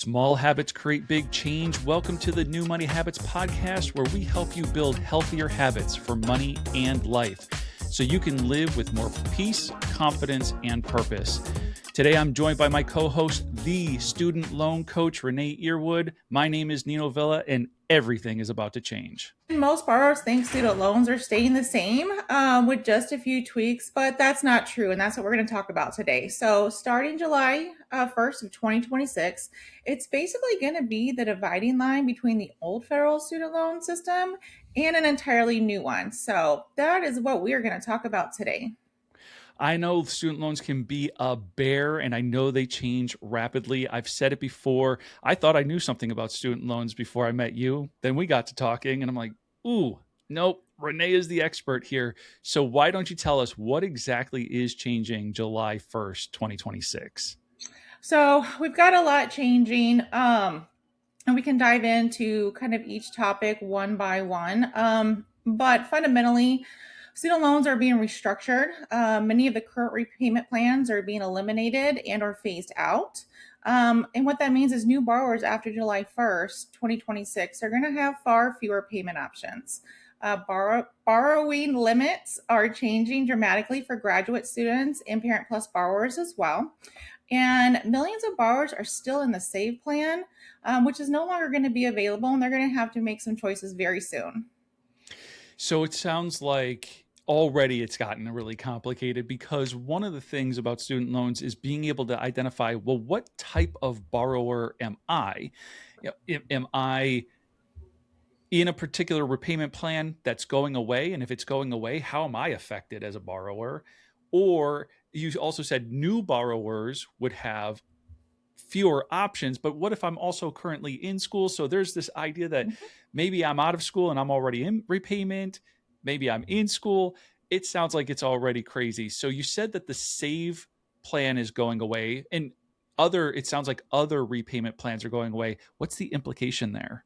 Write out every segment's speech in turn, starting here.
Small habits create big change. Welcome to the New Money Habits podcast, where we help you build healthier habits for money and life so you can live with more peace, confidence, and purpose. Today, I'm joined by my co-host, the student loan coach, Renée Earwood. My name is Nino Villa, and everything is about to change. Most borrowers think student loans are staying the same with just a few tweaks, but that's not true. And that's what we're going to talk about today. So starting July 1st of 2026, it's basically going to be the dividing line between the old federal student loan system and an entirely new one. So that is what we are going to talk about today. I know student loans can be a bear, and I know they change rapidly. I've said it before. I thought I knew something about student loans before I met you. Then we got to talking, and I'm like, ooh, nope, Renée is the expert here. So why don't you tell us what exactly is changing July 1st, 2026? So we've got a lot changing, and we can dive into kind of each topic one by one. But fundamentally, student loans are being restructured. Many of the current repayment plans are being eliminated and or phased out. And what that means is new borrowers after July 1st, 2026 are going to have far fewer payment options. Borrowing limits are changing dramatically for graduate students and Parent Plus borrowers as well. And millions of borrowers are still in the SAVE plan, which is no longer going to be available, and they're going to have to make some choices very soon. So it sounds like already it's gotten really complicated, because one of the things about student loans is being able to identify, well, what type of borrower am I? Am I in a particular repayment plan that's going away? And if it's going away, how am I affected as a borrower? Or you also said new borrowers would have fewer options, but what if I'm also currently in school? So there's this idea that maybe I'm out of school and I'm already in repayment. Maybe I'm in school. It sounds like it's already crazy. So you said that the SAVE plan is going away, and it sounds like other repayment plans are going away. What's the implication there?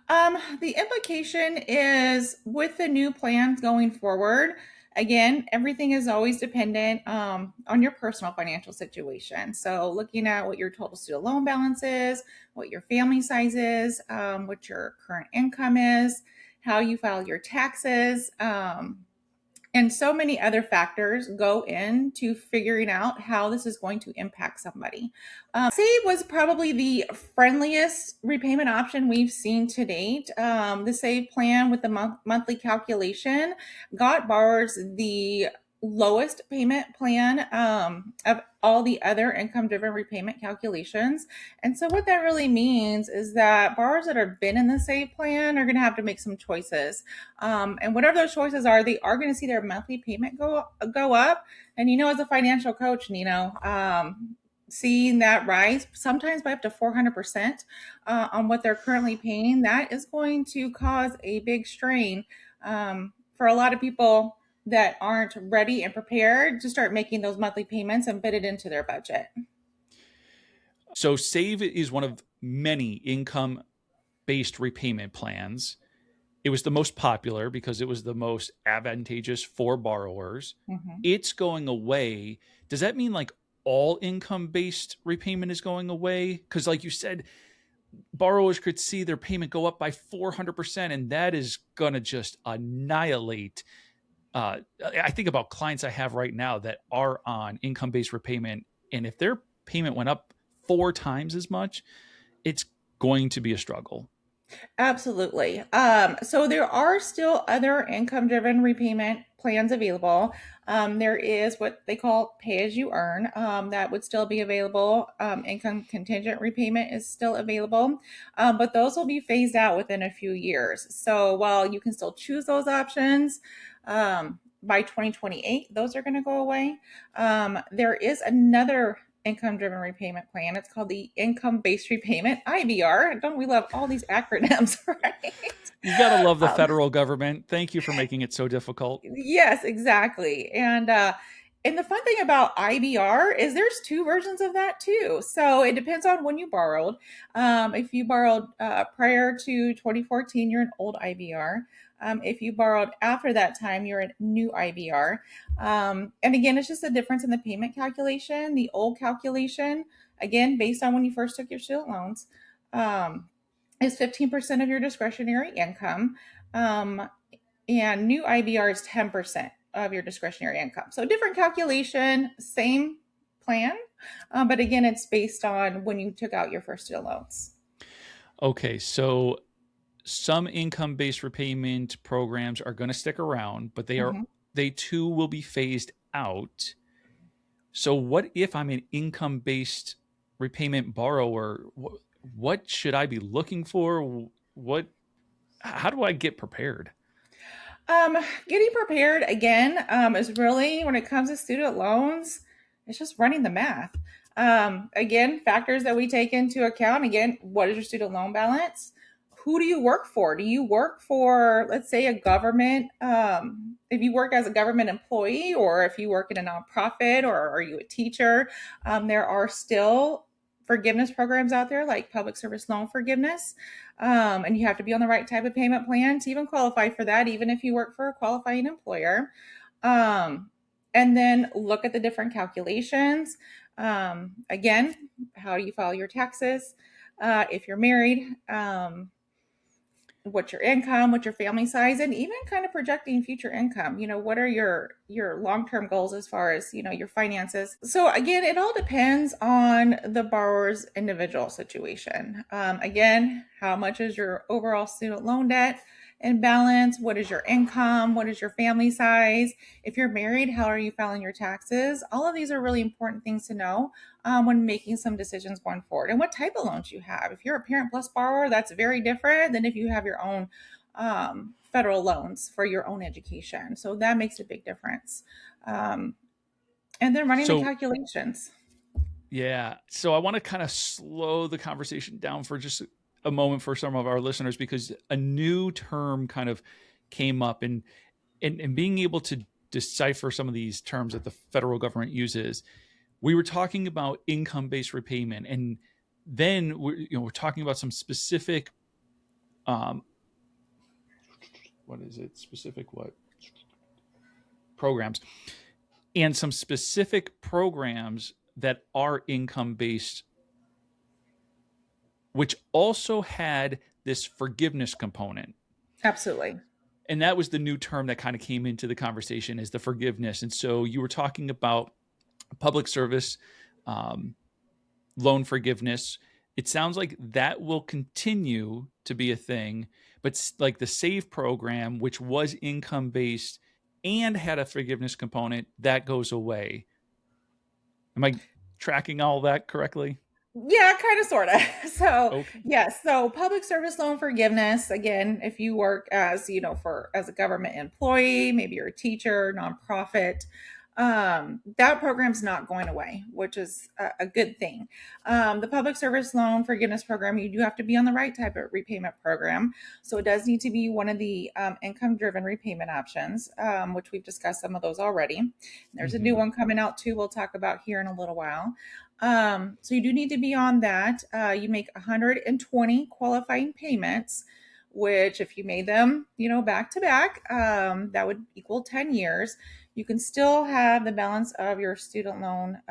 The implication is with the new plans going forward, again, everything is always dependent on your personal financial situation. So looking at what your total student loan balance is, what your family size is, what your current income is, how you file your taxes, and so many other factors go into figuring out how this is going to impact somebody. SAVE was probably the friendliest repayment option we've seen to date. The SAVE plan with the monthly calculation got borrowers the lowest payment plan of all the other income-driven repayment calculations. And so what that really means is that borrowers that have been in the SAVE plan are going to have to make some choices. And whatever those choices are, they are going to see their monthly payment go up. And as a financial coach, seeing that rise sometimes by up to 400% on what they're currently paying, that is going to cause a big strain for a lot of people that aren't ready and prepared to start making those monthly payments and fit it into their budget. So SAVE is one of many income-based repayment plans. It was the most popular because it was the most advantageous for borrowers. Mm-hmm. It's going away. Does that mean like all income-based repayment is going away? Because like you said, borrowers could see their payment go up by 400%, and that is going to just annihilate. I think about clients I have right now that are on income-based repayment, and if their payment went up 4 times as much, it's going to be a struggle. Absolutely. So there are still other income-driven repayment plans available. There is what they call pay-as-you-earn. That would still be available. Income contingent repayment is still available, but those will be phased out within a few years. So while you can still choose those options, by 2028, those are going to go away. There is another income-driven repayment plan. It's called the income-based repayment, IBR. Don't we love all these acronyms, right? You got to love the federal government. Thank you for making it so difficult. Yes, exactly. And the fun thing about IBR is there's 2 versions of that too. So it depends on when you borrowed. If you borrowed prior to 2014, you're an old IBR. If you borrowed after that time, you're a new IBR. And again, it's just a difference in the payment calculation. The old calculation again, based on when you first took your student loans, is 15% of your discretionary income. Um, and new IBR is 10% of your discretionary income. So different calculation, same plan, but again, it's based on when you took out your first student loans. Okay, so some income-based repayment programs are going to stick around, but Mm-hmm. they too will be phased out. So what if I'm an income-based repayment borrower? What should I be looking for? What How do I get prepared? Um, Getting prepared again is really, when it comes to student loans, it's just running the math. Again, factors that we take into account, again, what is your student loan balance? Who do you work for? Do you work for, let's say, a government, if you work as a government employee, or if you work in a nonprofit, or are you a teacher? There are still forgiveness programs out there like public service loan forgiveness. And you have to be on the right type of payment plan to even qualify for that, even if you work for a qualifying employer. Um, and then look at the different calculations. Again, how you file your taxes. If you're married, what's your income, what's your family size, and even kind of projecting future income. What are your long-term goals as far as, your finances. So again, it all depends on the borrower's individual situation. Again, how much is your overall student loan debt and balance? What is your income? What is your family size? If you're married, how are you filing your taxes? All of these are really important things to know when making some decisions going forward, and what type of loans you have. If you're a Parent Plus borrower, that's very different than if you have your own federal loans for your own education. So that makes a big difference. Um, and then running the So calculations. yeah, so I want to kind of slow the conversation down for just a moment for some of our listeners, because a new term kind of came up, and being able to decipher some of these terms that the federal government uses. We were talking about income-based repayment, and then we're talking about some specific, um, what is it? Specific what programs, and some specific programs that are income-based, which also had this forgiveness component. Absolutely. And that was the new term that kind of came into the conversation, is the forgiveness. And so you were talking about public service um, loan forgiveness. It sounds like that will continue to be a thing, but like the SAVE program, which was income based and had a forgiveness component, that goes away. Am I tracking all that correctly? Yeah, kind of, sort of. So, Okay. yes. So, public service loan forgiveness. Again, if you work as, as a government employee, maybe you're a teacher, nonprofit, that program's not going away, which is a good thing. The public service loan forgiveness program, you do have to be on the right type of repayment program. So, it does need to be one of the income-driven repayment options, which we've discussed some of those already. There's a new Mm-hmm. one coming out too. We'll talk about here in a little while. So you do need to be on that. You make 120 qualifying payments, which if you made them, back to back, that would equal 10 years. You can still have the balance of your student loan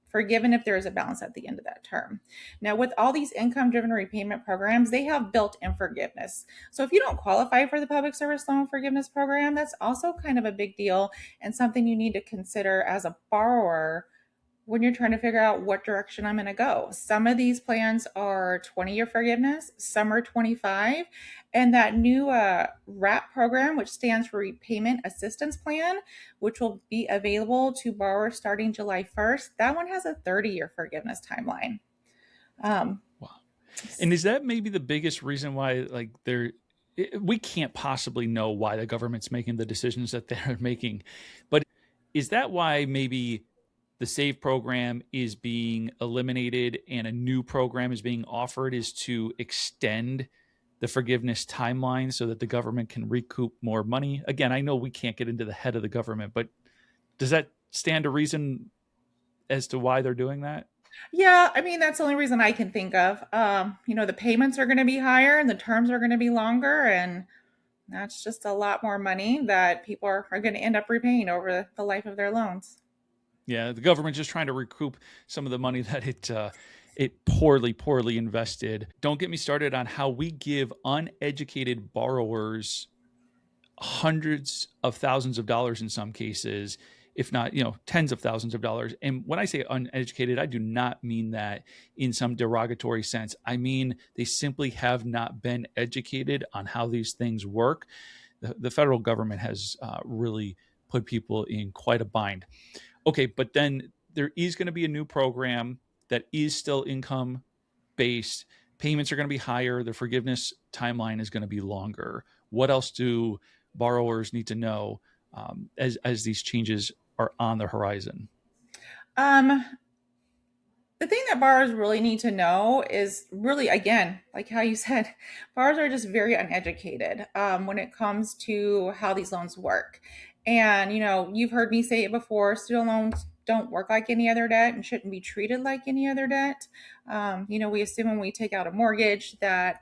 forgiven if there is a balance at the end of that term. Now, with all these income driven repayment programs, they have built in forgiveness. So if you don't qualify for the public service loan forgiveness program, that's also kind of a big deal and something you need to consider as a borrower when you're trying to figure out what direction I'm going to go. Some of these plans are 20-year forgiveness, some are 25. And that new RAP program, which stands for Repayment Assistance Plan, which will be available to borrowers starting July 1st, that one has a 30-year forgiveness timeline. Um, Wow. And is that maybe the biggest reason why, like, we can't possibly know why the government's making the decisions that they're making, but is that why maybe the SAVE program is being eliminated and a new program is being offered, is to extend the forgiveness timeline so that the government can recoup more money? Again, I know we can't get into the head of the government, but does that stand to reason as to why they're doing that? yeah, I mean, that's the only reason I can think of. The payments are going to be higher and the terms are going to be longer. And that's just a lot more money that people are going to end up repaying over the life of their loans. Yeah, the government just trying to recoup some of the money that it poorly invested. Don't get me started on how we give uneducated borrowers hundreds of thousands of dollars in some cases, if not, tens of thousands of dollars. And when I say uneducated, I do not mean that in some derogatory sense. I mean they simply have not been educated on how these things work. The federal government has really put people in quite a bind. Okay, but then there is going to be a new program that is still income based. Payments are going to be higher. The forgiveness timeline is going to be longer. What else do borrowers need to know as these changes are on the horizon? Um, the thing that borrowers really need to know is really, again, like how you said, borrowers are just very uneducated when it comes to how these loans work. And, you've heard me say it before, student loans don't work like any other debt and shouldn't be treated like any other debt. We assume when we take out a mortgage that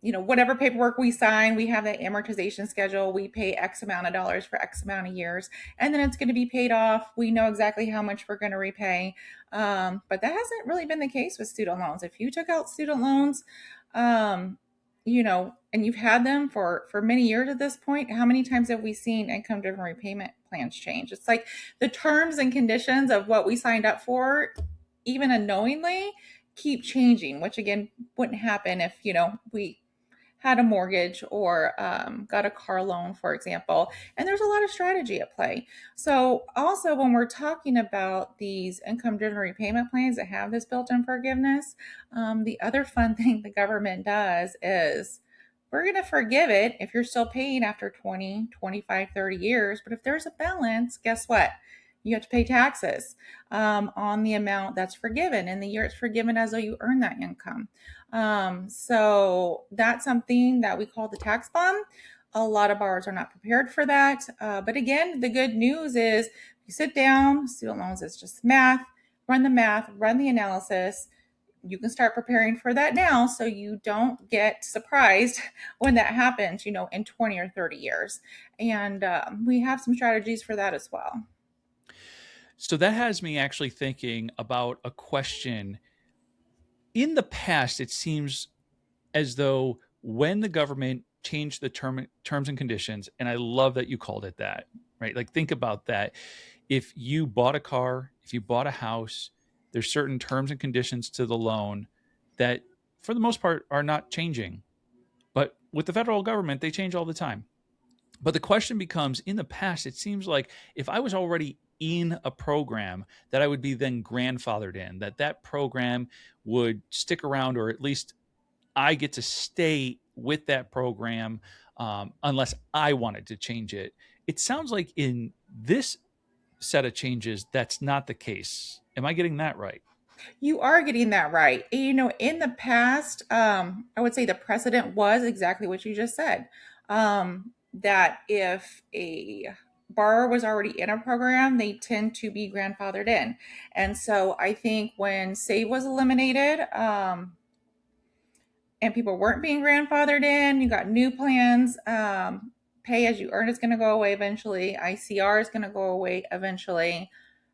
whatever paperwork we sign, we have that amortization schedule. We pay X amount of dollars for X amount of years, and then it's going to be paid off. We know exactly how much we're going to repay. But that hasn't really been the case with student loans. If you took out student loans, and you've had them for many years at this point, how many times have we seen income driven repayment plans change? It's like the terms and conditions of what we signed up for, even unknowingly, keep changing, which again wouldn't happen if we had a mortgage or got a car loan, for example. And there's a lot of strategy at play. So, also, when we're talking about these income driven repayment plans that have this built in forgiveness, the other fun thing the government does is we're going to forgive it if you're still paying after 20, 25, 30 years. But if there's a balance, guess what? You have to pay taxes on the amount that's forgiven. And the year it's forgiven as though you earn that income. So that's something that we call the tax bomb. A lot of borrowers are not prepared for that. But again, the good news is you sit down, student loans is just math, run the analysis. You can start preparing for that now so you don't get surprised when that happens, in 20 or 30 years. And we have some strategies for that as well. So that has me actually thinking about a question. In the past, it seems as though when the government changed the terms and conditions, and I love that you called it that, right? Like, think about that. If you bought a car, if you bought a house, there's certain terms and conditions to the loan that, for the most part, are not changing. But with the federal government, they change all the time. But the question becomes, in the past, it seems like if I was already in a program that I would be then grandfathered in, that program would stick around, or at least I get to stay with that program unless I wanted to change it. It sounds like in this set of changes, that's not the case. Am I getting that right? You are getting that right. In the past, I would say the precedent was exactly what you just said. That if a borrower was already in a program, they tend to be grandfathered in. And so I think when SAVE was eliminated, and people weren't being grandfathered in, you got new plans. Pay as you earn is going to go away eventually. ICR is going to go away eventually.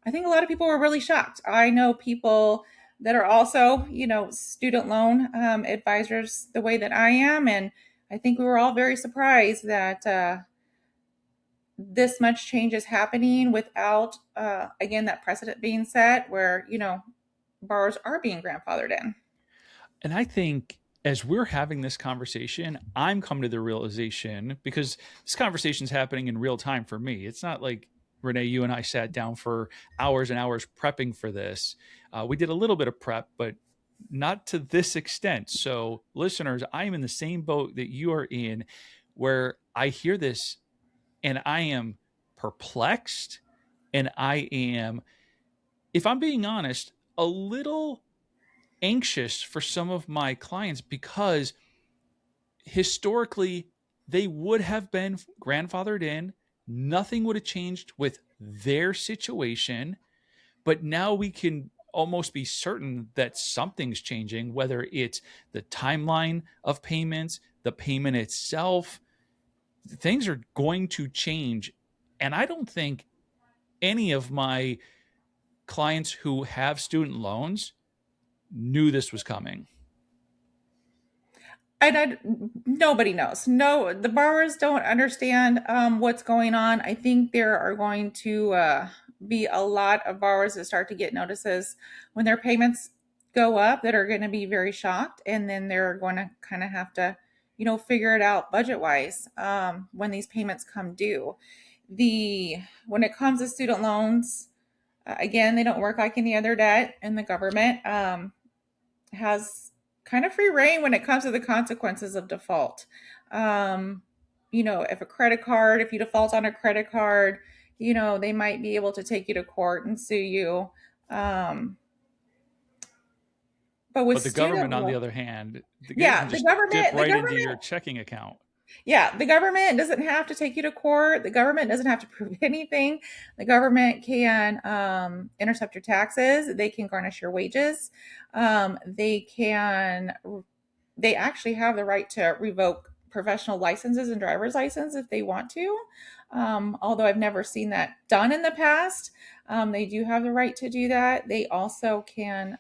I think a lot of people were really shocked. I know people that are also, student loan advisors the way that I am. And I think we were all very surprised that this much change is happening without, again, that precedent being set where, borrowers are being grandfathered in. And I think as we're having this conversation, I'm coming to the realization, because this conversation is happening in real time for me. It's not like, Renee, you and I sat down for hours and hours prepping for this. We did a little bit of prep, but not to this extent. So, listeners, I am in the same boat that you are in, where I hear this and I am perplexed, and I am, if I'm being honest, a little anxious for some of my clients, because historically they would have been grandfathered in. Nothing would have changed with their situation. But now we can almost be certain that something's changing, whether it's the timeline of payments, the payment itself. Things are going to change. And I don't think any of my clients who have student loans knew this was coming. Nobody knows. No, the borrowers don't understand what's going on. I think there are going to be a lot of borrowers that start to get notices when their payments go up that are going to be very shocked, and then they're going to kind of have to, figure it out budget wise when these payments come due. When it comes to student loans, again, they don't work like any other debt, and the government has kind of free reign when it comes to the consequences of default. Um, if you default on a credit card, they might be able to take you to court and sue you. Um, but with But the government, student on the loan, other hand, they yeah, can just dip the right into government your checking account. Yeah, the government doesn't have to take you to court. The government doesn't have to prove anything. The government can intercept your taxes. They can garnish your wages. They can. They actually have the right to revoke professional licenses and driver's license if they want to. Although I've never seen that done in the past, they do have the right to do that. They also can.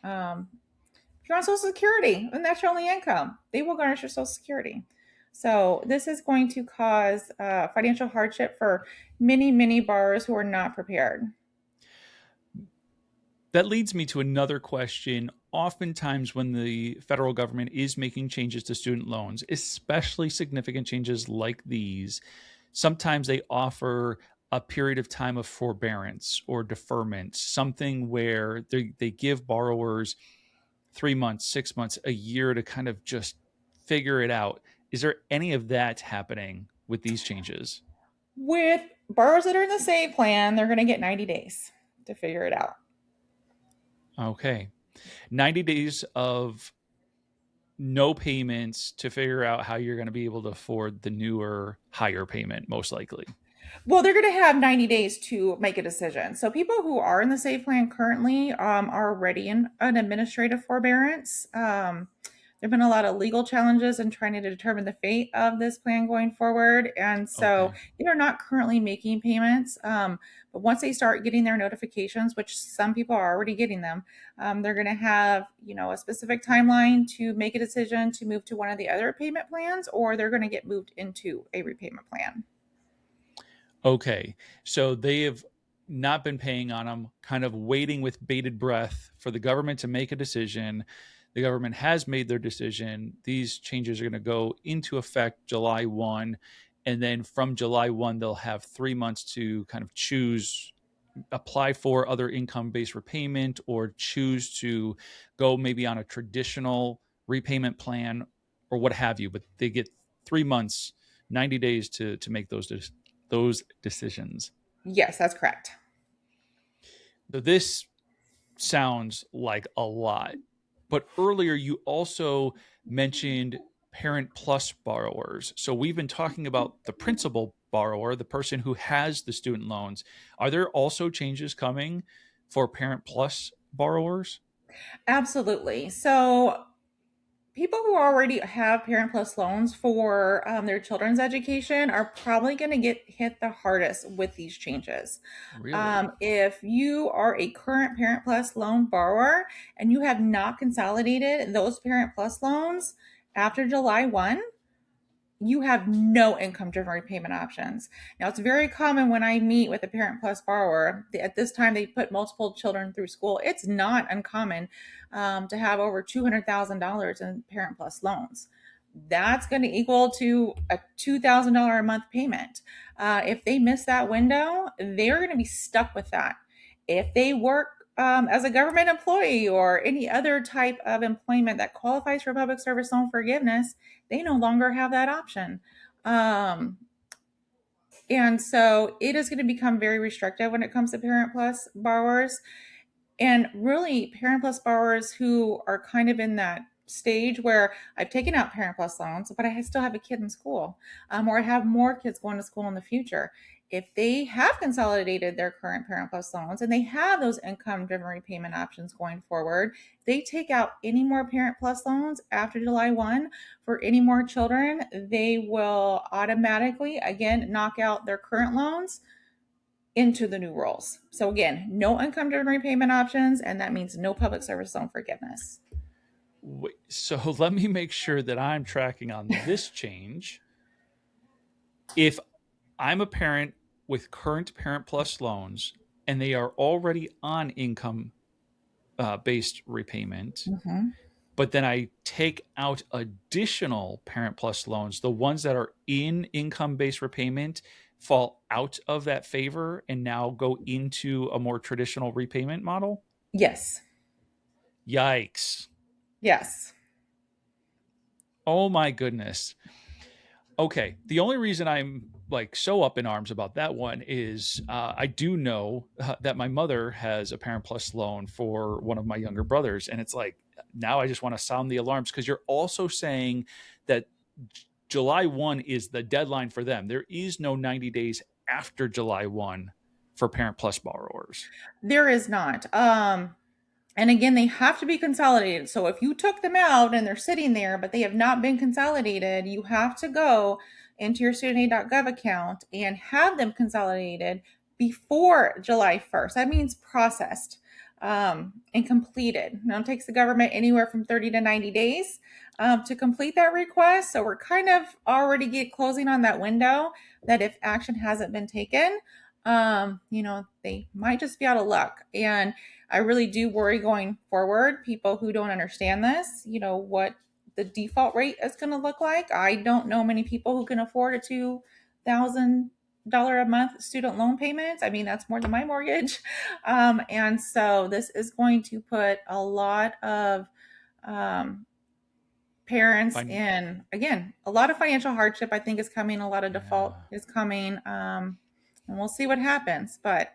If you're on Social Security and that's your only income, they will garnish your Social Security. So this is going to cause financial hardship for many, many borrowers who are not prepared. That leads me to another question. Oftentimes, when the federal government is making changes to student loans, especially significant changes like these, sometimes they offer a period of time of forbearance or deferment, something where they give borrowers 3 months, 6 months, a year to kind of just figure it out. Is there any of that happening with these changes? With borrowers that are in the same plan, they're going to get 90 days to figure it out. Okay. 90 days of no payments to figure out how you're going to be able to afford the newer, higher payment, most likely. Well, they're going to have 90 days to make a decision. So people who are in the SAVE plan currently are already in an administrative forbearance. There have been a lot of legal challenges in trying to determine the fate of this plan going forward. And so Okay. they are not currently making payments. But once they start getting their notifications, which some people are already getting them, they're going to have, a specific timeline to make a decision to move to one of the other payment plans, or they're going to get moved into a repayment plan. Okay. So they have not been paying on them, kind of waiting with bated breath for the government to make a decision. The government has made their decision. These changes are going to go into effect July 1. And then from July 1, they'll have 3 months to kind of choose, apply for other income-based repayment, or choose to go maybe on a traditional repayment plan or what have you. But they get 3 months, 90 days to make those decisions. Yes, that's correct. So this sounds like a lot. But earlier you also mentioned Parent Plus borrowers. So we've been talking about the principal borrower, the person who has the student loans. Are there also changes coming for Parent Plus borrowers? Absolutely. So people who already have Parent Plus loans for their children's education are probably going to get hit the hardest with these changes. Really? If you are a current Parent Plus loan borrower and you have not consolidated those Parent Plus loans after July 1, you have no income driven repayment options. Now, it's very common when I meet with a Parent Plus borrower, at this time they put multiple children through school. It's not uncommon to have over $200,000 in Parent Plus loans. That's going to equal to a $2,000 a month payment. If they miss that window, they're going to be stuck with that. If they work as a government employee or any other type of employment that qualifies for public service loan forgiveness, they no longer have that option. Um, and so it is going to become very restrictive when it comes to Parent Plus borrowers. And really, Parent Plus borrowers who are kind of in that stage where I've taken out Parent Plus loans, but I still have a kid in school, or I have more kids going to school in the future. If they have consolidated their current Parent Plus loans and they have those income driven repayment options going forward, they take out any more Parent Plus loans after July 1 for any more children, they will automatically, again, knock out their current loans into the new rules. So again, no income driven repayment options, and that means no public service loan forgiveness. So let me make sure that I'm tracking on this change. If I'm a parent with current Parent Plus loans and they are already on income based repayment, Mhm. but then I take out additional Parent Plus loans, the ones that are in income based repayment fall out of that favor and now go into a more traditional repayment model. Yes. Yikes. Yes. Oh my goodness. Okay. The only reason I'm like so up in arms about that one is I do know that my mother has a Parent Plus loan for one of my younger brothers. And it's like, now I just want to sound the alarms because you're also saying that July 1 is the deadline for them. There is no 90 days after July 1 for Parent Plus borrowers. There is not. And again, they have to be consolidated. So if you took them out and they're sitting there, but they have not been consolidated, you have to go into your studentaid.gov account and have them consolidated before July 1st. That means processed and completed. Now it takes the government anywhere from 30 to 90 days to complete that request. So we're kind of already closing on that window that if action hasn't been taken, they might just be out of luck. And I really do worry going forward, people who don't understand this, what the default rate is going to look like. I don't know many people who can afford a $2,000 a month student loan payment. I mean, that's more than my mortgage. And so this is going to put a lot of parents Fine. in, again, a lot of financial hardship, I think, is coming. A lot of default Yeah. is coming. And we'll see what happens. But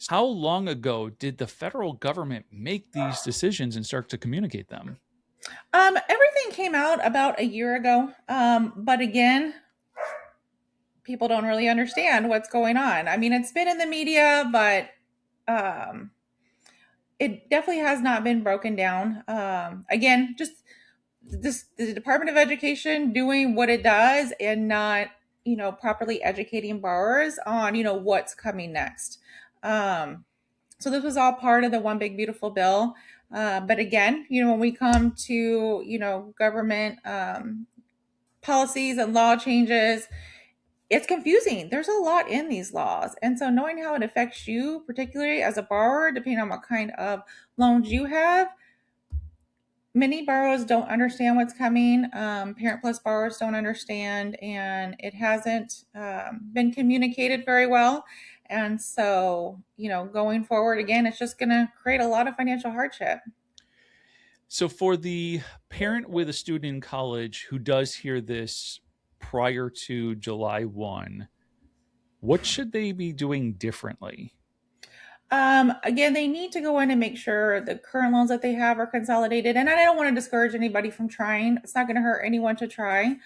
How long ago did the federal government make these decisions and start to communicate them? everything came out about a year ago. But again, people don't really understand what's going on. I mean, it's been in the media, but um, it definitely has not been broken down. Again, just the Department of Education doing what it does and not, properly educating borrowers on, what's coming next. So this was all part of the one big beautiful bill. But again, when we come to, government policies and law changes, it's confusing. There's a lot in these laws. And so knowing how it affects you, particularly as a borrower, depending on what kind of loans you have, many borrowers don't understand what's coming. Parent Plus borrowers don't understand, and it hasn't been communicated very well. And so, going forward, again, it's just going to create a lot of financial hardship. So, for the parent with a student in college who does hear this prior to July 1, what should they be doing differently? Again, they need to go in and make sure the current loans that they have are consolidated. And I don't want to discourage anybody from trying. It's not going to hurt anyone to try.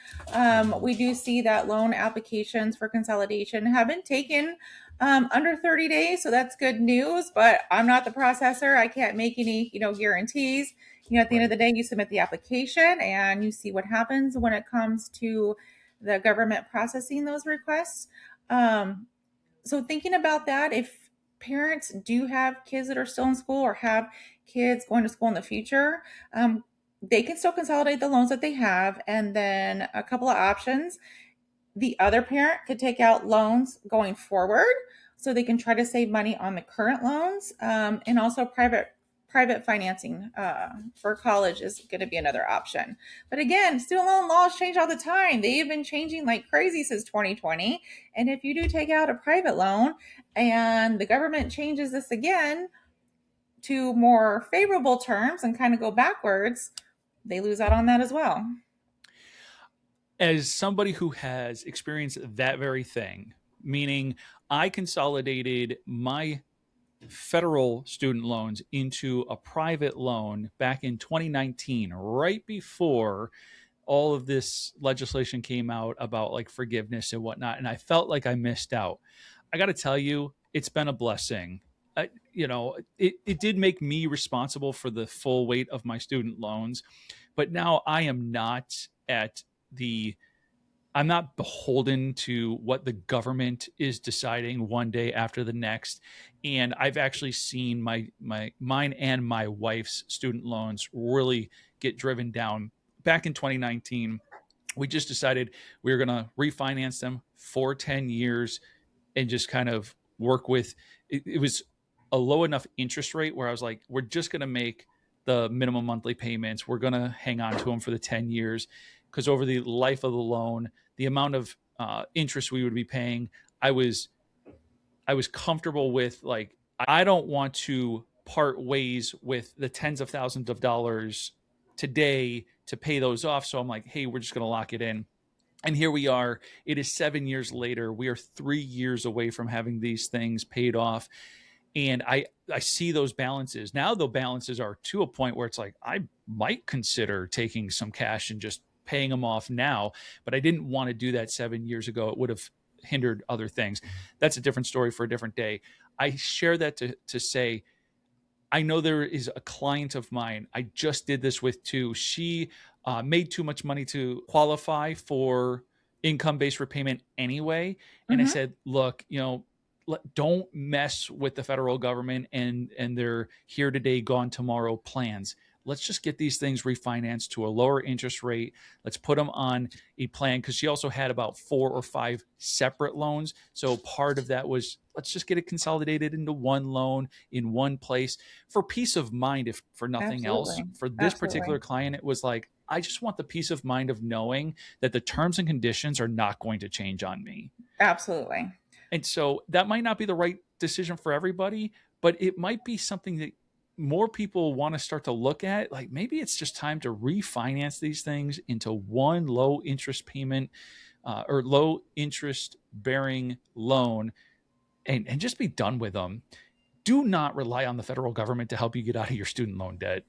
We do see that loan applications for consolidation have been taken under 30 days. So that's good news, but I'm not the processor. I can't make any, guarantees. At the end of Right. the day, you submit the application and you see what happens when it comes to the government processing those requests. So thinking about that, if parents do have kids that are still in school or have kids going to school in the future, they can still consolidate the loans that they have. And then a couple of options. The other parent could take out loans going forward so they can try to save money on the current loans, and also private financing for college is going to be another option. But again, student loan laws change all the time. They've been changing like crazy since 2020. And if you do take out a private loan and the government changes this again to more favorable terms and kind of go backwards, they lose out on that as well. As somebody who has experienced that very thing, meaning I consolidated my federal student loans into a private loan back in 2019, right before all of this legislation came out about like forgiveness and whatnot. And I felt like I missed out. I got to tell you, it's been a blessing. It did make me responsible for the full weight of my student loans, but now I am not at the I'm not beholden to what the government is deciding one day after the next. And I've actually seen mine and my wife's student loans really get driven down. Back in 2019, we just decided we were going to refinance them for 10 years and just kind of work with it was a low enough interest rate where I was like, we're just going to make the minimum monthly payments. We're going to hang on to them for the 10 years because over the life of the loan, the amount of interest we would be paying, I was I was comfortable with. Like, I don't want to part ways with the tens of thousands of dollars today to pay those off. So I'm like, hey, we're just going to lock it in. And here we are. It is 7 years later. We are 3 years away from having these things paid off. And I see those balances. Now the balances are to a point where it's like, I might consider taking some cash and just paying them off now. But I didn't want to do that 7 years ago. It would have hindered other things. That's a different story for a different day. I share that to say, I know there is a client of mine I just did this with too. She made too much money to qualify for income-based repayment anyway. And I Mm-hmm. said, look, don't mess with the federal government and their here today, gone tomorrow plans. Let's just get these things refinanced to a lower interest rate. Let's put them on a plan, because she also had about 4 or 5 separate loans. So part of that was, let's just get it consolidated into one loan in one place for peace of mind, if for nothing else. Absolutely. For this Absolutely. particular client, it was like, I just want the peace of mind of knowing that the terms and conditions are not going to change on me. Absolutely. And so that might not be the right decision for everybody, but it might be something that more people want to start to look at. Like, maybe it's just time to refinance these things into one low interest payment or low interest bearing loan, and just be done with them. Do not rely on the federal government to help you get out of your student loan debt.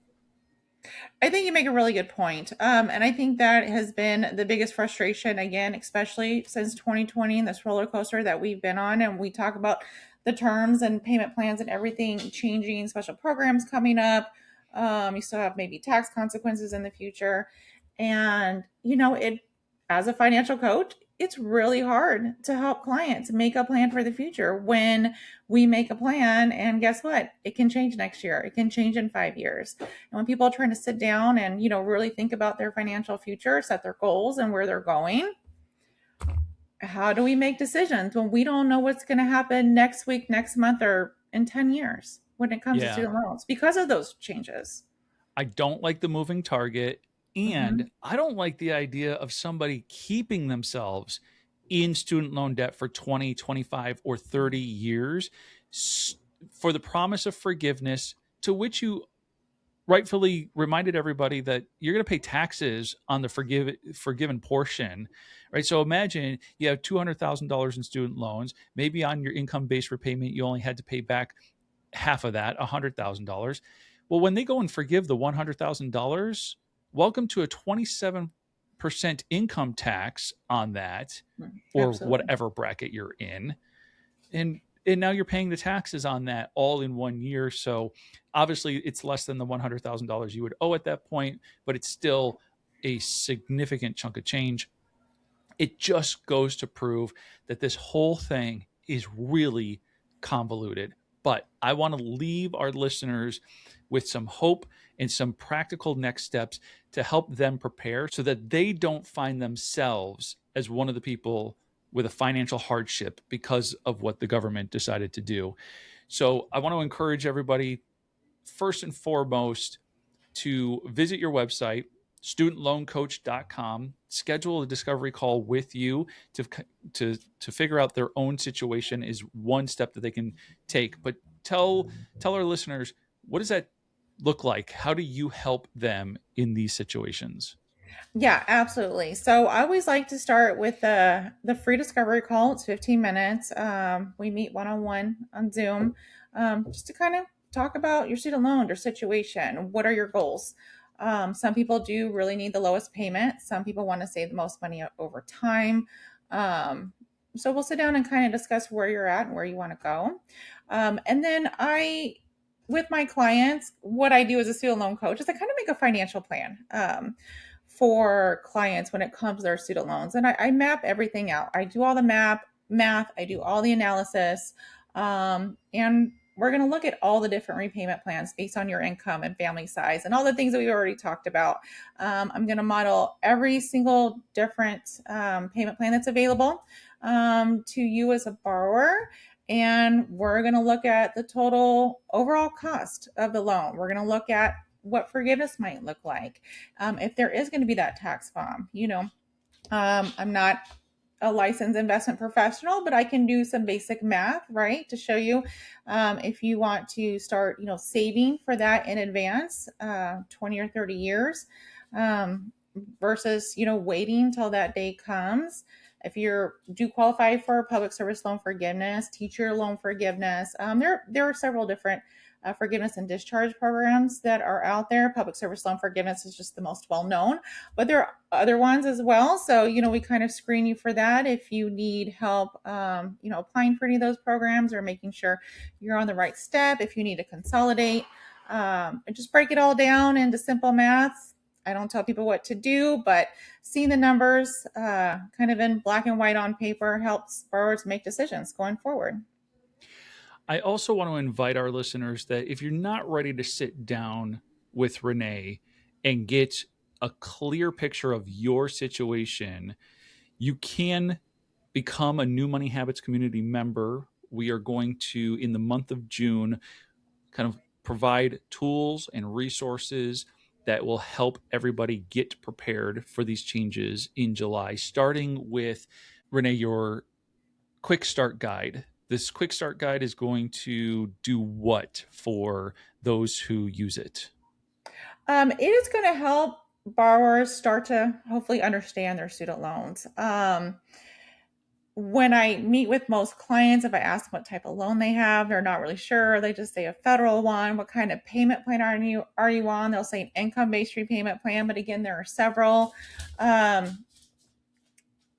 I think you make a really good point. And I think that has been the biggest frustration, again, especially since 2020 and this roller coaster that we've been on. And we talk about the terms and payment plans and everything changing, special programs coming up. You still have maybe tax consequences in the future. And, as a financial coach, it's really hard to help clients make a plan for the future when we make a plan. And guess what? It can change next year, it can change in 5 years. And when people are trying to sit down and, really think about their financial future, set their goals and where they're going, how do we make decisions when we don't know what's going to happen next week, next month, or in 10 years when it comes to Yeah. student loans because of those changes? I don't like the moving target. Mm-hmm. And I don't like the idea of somebody keeping themselves in student loan debt for 20, 25, or 30 years for the promise of forgiveness, to which you rightfully reminded everybody that you're going to pay taxes on the forgiven portion, right? So imagine you have $200,000 in student loans. Maybe on your income-based repayment, you only had to pay back half of that, $100,000. Well, when they go and forgive the $100,000, welcome to a 27% income tax on that, or Absolutely. whatever bracket you're in. And now you're paying the taxes on that all in 1 year. So obviously it's less than the $100,000 you would owe at that point, but it's still a significant chunk of change. It just goes to prove that this whole thing is really convoluted. But I want to leave our listeners with some hope and some practical next steps to help them prepare so that they don't find themselves as one of the people with a financial hardship because of what the government decided to do. So I want to encourage everybody, first and foremost, to visit your website, studentloancoach.com, schedule a discovery call with you to figure out their own situation is one step that they can take. But tell our listeners, what does that look like? How do you help them in these situations? Yeah, absolutely. So I always like to start with the free discovery call. It's 15 minutes. We meet one on one on Zoom, just to kind of talk about your student loan or situation. What are your goals? Some people do really need the lowest payment. Some people want to save the most money over time. So we'll sit down and kind of discuss where you're at and where you want to go. And then with my clients, what I do as a student loan coach is I kind of make a financial plan. for clients when it comes to their student loans. And I map everything out. I do all the math, I do all the analysis, and we're going to look at all the different repayment plans based on your income and family size and all the things that we've already talked about. I'm going to model every single different payment plan that's available to you as a borrower. And we're going to look at the total overall cost of the loan. We're going to look at what forgiveness might look like. If there is going to be that tax bomb, I'm not a licensed investment professional, but I can do some basic math, right, to show you if you want to start, saving for that in advance, 20 or 30 years, versus, waiting till that day comes. If you do qualify for public service loan forgiveness, teacher loan forgiveness, there are several different forgiveness and discharge programs that are out there. Public service loan forgiveness is just the most well known, but there are other ones as well. So, we kind of screen you for that if you need help, applying for any of those programs or making sure you're on the right step. If you need to consolidate, and just break it all down into simple math. I don't tell people what to do, but seeing the numbers kind of in black and white on paper helps borrowers make decisions going forward. I also want to invite our listeners that if you're not ready to sit down with Renée and get a clear picture of your situation, you can become a New Money Habits community member. We are going to, in the month of June, kind of provide tools and resources that will help everybody get prepared for these changes in July, starting with, Renée, your quick start guide. This quick start guide is going to do what for those who use it? It is going to help borrowers start to hopefully understand their student loans. When I meet with most clients, if I ask them what type of loan they have, they're not really sure. They just say a federal one. What kind of payment plan are you on? They'll say an income-based repayment plan, but again, there are several.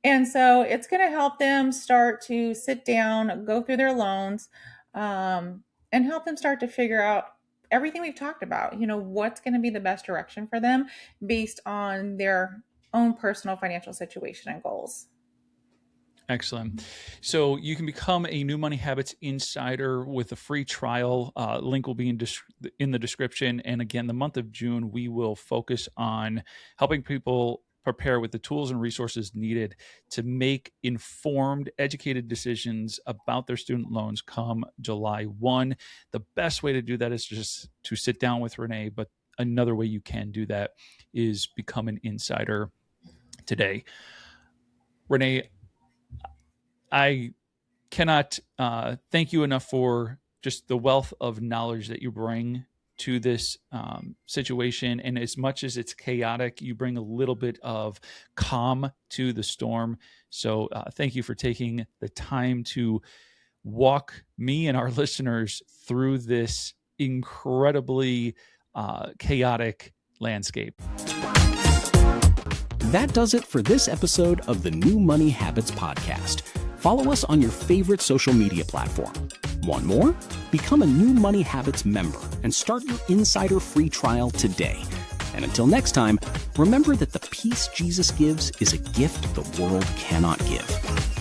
And so it's going to help them start to sit down, go through their loans, and help them start to figure out everything we've talked about. What's going to be the best direction for them based on their own personal financial situation and goals. Excellent. So you can become a New Money Habits Insider with a free trial. Link will be in the description. And again, the month of June, we will focus on helping people prepare with the tools and resources needed to make informed, educated decisions about their student loans come July 1. The best way to do that is just to sit down with Renée, but another way you can do that is become an insider today. Renée, I cannot thank you enough for just the wealth of knowledge that you bring to this situation. And as much as it's chaotic, you bring a little bit of calm to the storm. So thank you for taking the time to walk me and our listeners through this incredibly chaotic landscape. That does it for this episode of the New Money Habits podcast. Follow us on your favorite social media platform. Want more? Become a New Money Habits member and start your insider free trial today. And until next time, remember that the peace Jesus gives is a gift the world cannot give.